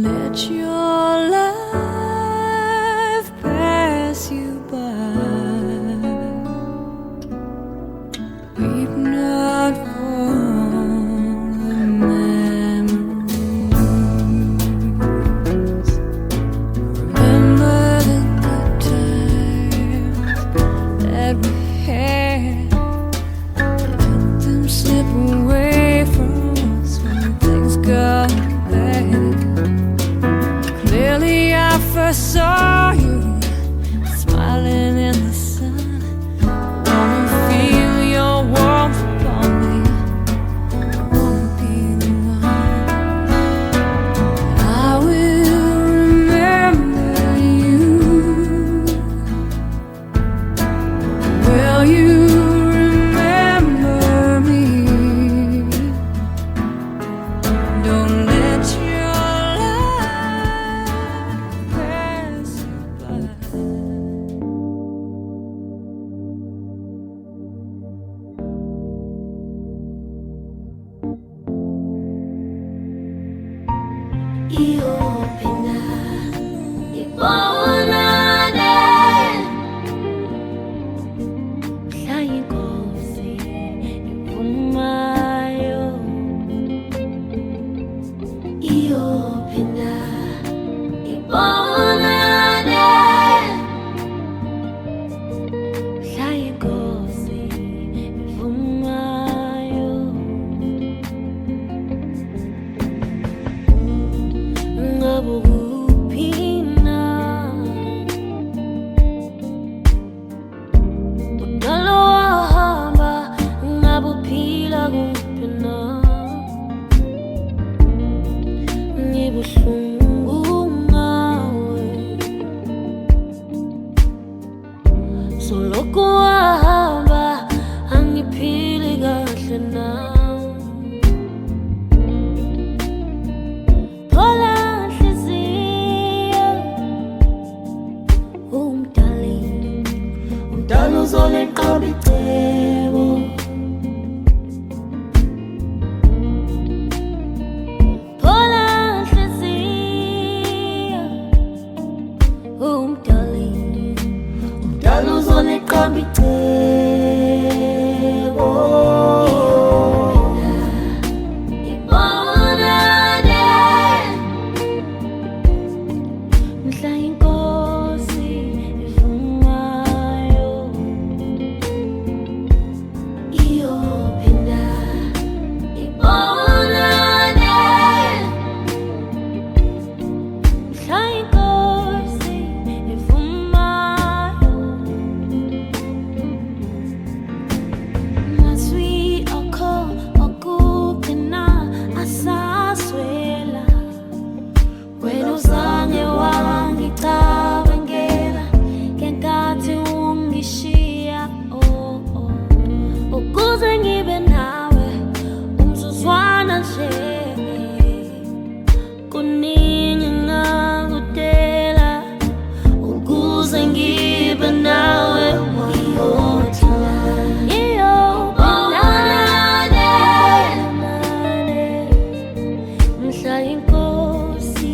let your life pass you by. Weep not for the memories. Remember the good times that we had. Let them slip away from us when things got bad. Clearly I first saw you smiling in the sun. Wanna feel your warmth upon me. Wanna be the one. I will remember you. Will you remember me? Don't let your life pass you by. Io pena ibonane Sayinkosi ivumayo Io pena ibonane Sayinkosi ivumayo Ngabukuphina udala wahamba ngabuphila kuphi na ngibuhlungu ngawe soloko wahamba angiphili kahle na Umdala uzoleqaba icebo Phola nhliziyo umdala uzoleqaba icebo ibonane mhla inkosi ivumayo Io pena ibonane mhla inkosi ivumayo Naswi akho okugcina asaswela Wena uzange wangicabangela ngenkathi ungishiya ukuze ngibe nawe umzuzwana nje kuningi ngakudela ukuze ngibe nawe mhla inkosi